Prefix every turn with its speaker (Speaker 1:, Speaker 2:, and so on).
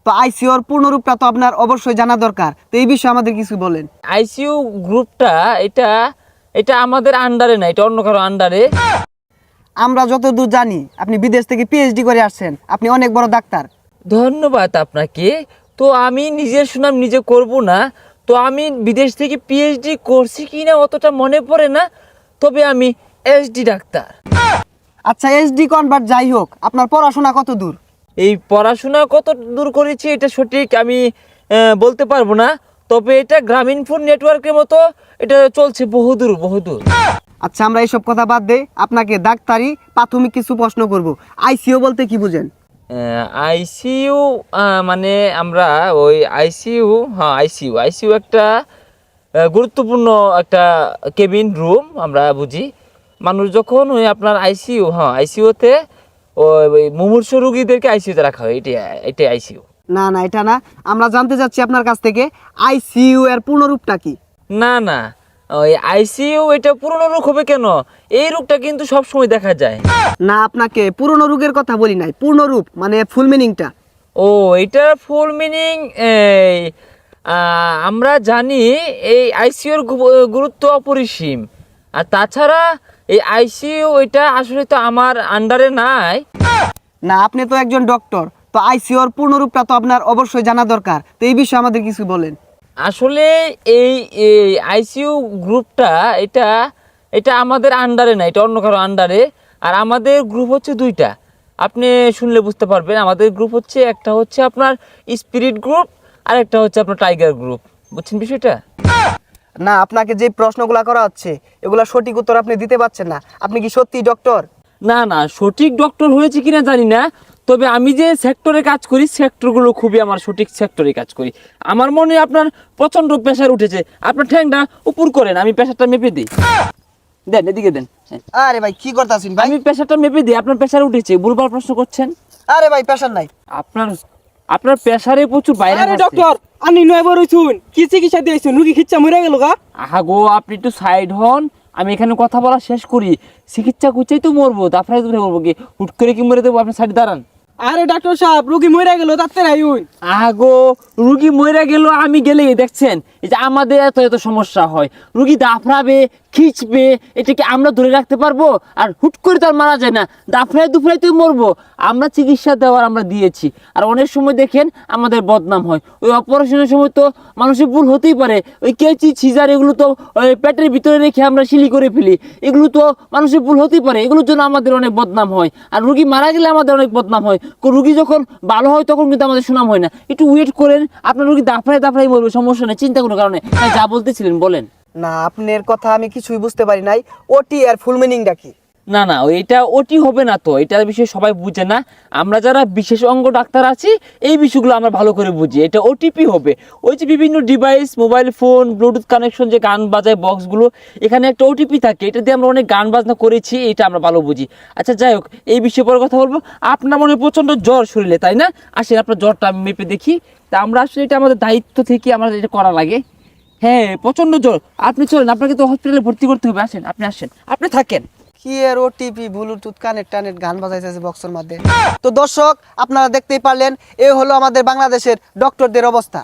Speaker 1: তো আইসিইউর পূর্ণরূপটা তো আপনার অবশ্যই জানা দরকার, তো এই বিষয়ে আমাদের কিছু বলেন।
Speaker 2: আইসিইউ গ্রুপটা এটা এটা আমাদের আন্ডারে না, এটা অন্য কারো আন্ডারে।
Speaker 1: আমরা যতদূর জানি আপনি বিদেশ থেকে পিএইচডি করে আসছেন, আপনি অনেক বড় ডাক্তার।
Speaker 2: ধন্যবাদ আপনাকে। তো আমি নিজের সুনাম নিজে করব না, তো আমি বিদেশ থেকে পিএইচডি করছি কি না অতটা মনে পড়ে না, তবে আমি এসডি ডাক্তার।
Speaker 1: আচ্ছা, এসডি কনভার্ট যাই হোক, আপনার পড়াশোনা কত দূর?
Speaker 2: এই পড়াশোনা কত দূর করেছি এটা সঠিক আমি বলতে পারবো না, তবে এটা গ্রামীণ ফোন নেটওয়ার্কের মতো এটা চলছে বহুদূর বহুদূর।
Speaker 1: আচ্ছা, আমরা এইসব কথা বাদ দেই, আপনাকে ডাক্তারি প্রাথমিক কিছু প্রশ্ন করব। আইসিইউ বলতে কি বুঝেন?
Speaker 2: আইসিইউ মানে আমরা ওই আইসিইউ, হ্যাঁ আইসিইউ আইসিইউ একটা গুরুত্বপূর্ণ একটা কেবিন রুম আমরা বুঝি। মানুষ যখন ওই আপনার আইসিইউ, হ্যাঁ আইসিইউতে ওই মুমূর্ষু রোগীদেরকে আইসিইউতে রাখা হয়, এটাই আইসিইউ।
Speaker 1: না না, এটা না, আমরা জানতে চাচ্ছি আপনার কাছ থেকে আইসিইউ এর পূর্ণরূপটা কি?
Speaker 2: না না, ওই আইসিইউ এটা পুরনো রোগ হবে কেন? এই রোগটা কিন্তু সব সময় দেখা যায়।
Speaker 1: না, আপনাকে পুরনো রোগের কথা বলি নাই, পূর্ণরূপ মানে ফুল মিনিংটা।
Speaker 2: ও, এটা ফুল মিনিং এই আমরা জানি এই আইসিইউর গুরুত্ব অপরিসীম। আর তাছাড়া এই আইসিইউ এটা আসলে তো আমার আন্ডারে নাই।
Speaker 1: না, আপনি তো একজন ডক্টর, তো আইসিইউর পূর্ণরূপটা তো আপনার অবশ্যই জানা দরকার, তো এই বিষয়ে আমাদের কিছু বলেন।
Speaker 2: আসলে এই আইসিইউ গ্রুপটা এটা এটা আমাদের আন্ডারে না, এটা অন্য কারো আন্ডারে। আর আমাদের গ্রুপ হচ্ছে দুইটা, আপনি শুনলে বুঝতে পারবেন। আমাদের গ্রুপ হচ্ছে, একটা হচ্ছে আপনার স্পিরিট গ্রুপ, আর একটা হচ্ছে আপনার টাইগার গ্রুপ। বুঝছেন বিষয়টা?
Speaker 1: না, আপনাকে যে প্রশ্নগুলো করা হচ্ছে এগুলা সঠিক উত্তর আপনি দিতে পারছেন না। আপনি কি সত্যি ডক্টর?
Speaker 2: না না, সঠিক ডক্টর হয়েছে কিনা জানি না, তবে আমি যে সেক্টরে কাজ করি সেক্টরগুলো খুবই আমার সঠিক সেক্টরে কাজ করি। আমার মনে আপনার প্রচণ্ড প্রেশার উঠেছে, আপনার ঠ্যাংটা উপর করেন, আমি প্রেশারটা মেপে দিই। দেন, এদিকে দেন।
Speaker 1: আরে ভাই, কি করতেছেন ভাই?
Speaker 2: আমি প্রেশারটা মেপে দিই, আপনার প্রেশার উঠেছে, ভুলভাল প্রশ্ন করছেন।
Speaker 1: আরে ভাই, প্রেশার নাই।
Speaker 2: আপনার আপনার প্রেশারে প্রচুর বাইরে।
Speaker 3: আরে ডক্টর, আনি নয় বড় হইছুন, কি চিকিৎসা দিয়েছুন? রুগী খিচ্চা মরে গেল গা।
Speaker 2: আহা গো, আপনি একটু সাইড হন, আমি এখানে কথা বলা শেষ করি। চিকিৎসা করছেই তো মরবো, দাফরাই দূরে মরবো কি? হুট করে কি মরে দেবো? আপনি সাইড দাঁড়ান।
Speaker 3: আরে ডাক্তার সাহেব, রুগী মরে গেল, ডাক্তার আইউন।
Speaker 2: আগো, রুগী মরে গেল আমি গেলে দেখছেন এই যে আমাদের এত এত সমস্যা হয়। রুগী দাফরাবে, খিচবে, এটা কি আমরা ধরে রাখতে পারবো? আর হুট করে তো আর মারা যায় না, দাফরায় দুফরাইতে মরবো। আমরা চিকিৎসা দেওয়ার আমরা দিয়েছি। আর অনেক সময় দেখেন আমাদের বদনাম হয়, ওই অপারেশনের সময় তো মানুষের ভুল হতেই পারে। ওই কেচি সিজার এগুলো তো ওই পেটের ভিতরে রেখে আমরা সিলি করে ফেলি, এগুলো তো মানুষের ভুল হতেই পারে, এগুলোর জন্য আমাদের অনেক বদনাম হয়। আর রুগী মারা গেলে আমাদের অনেক বদনাম হয়। রুগী যখন ভালো হয় তখন কিন্তু আমাদের সুনাম হয় না। একটু ওয়েট করেন, আপনার রুগী দাফরায় দাফরাই মরবে, সমস্যা নেই, চিন্তা কোনো কারণে। যা বলতেছিলেন বলেন।
Speaker 1: না, আপনার কথা আমি কিছুই বুঝতে পারি নাই। ওটি আর ফুল মিনিংটা কি?
Speaker 2: না না, এটা ওটি হবে না, তো এটার বিষয়ে সবাই বুঝে না। আমরা যারা বিশেষ অঙ্গ ডাক্তার আছি এই বিষয়গুলো আমরা ভালো করে বুঝি। এটা ওটিপি হবে, ওই যে বিভিন্ন device, mobile phone, Bluetooth connection, যে গান বাজায় বক্সগুলো, এখানে একটা ওটিপি থাকে, এটা দিয়ে আমরা অনেক গান বাজনা করেছি, এটা আমরা ভালো বুঝি। আচ্ছা যাই হোক, এই বিষয়ে পরে কথা বলবো। আপনার মনে হয় প্রচণ্ড জ্বর শরীরে, তাই না? আসেন, আপনার জ্বরটা আমি মেপে দেখি। তা আমরা আসলে এটা আমাদের দায়িত্ব থেকে আমাদের এটা করা লাগে। হ্যাঁ, প্রচণ্ড জ্বর। আপনি চলেন, আপনাকে তো হসপিটালে ভর্তি করতে হবে। আসেন, আপনি আসেন, আপনি থাকেন।
Speaker 1: কি আর ওটিপি, ব্লুটুথ কানেক্ট গান বাজাইতেছে বক্সের মধ্যে। তো দর্শক, আপনারা দেখতেই পারলেন, এ হলো আমাদের বাংলাদেশের ডক্টরদের অবস্থা।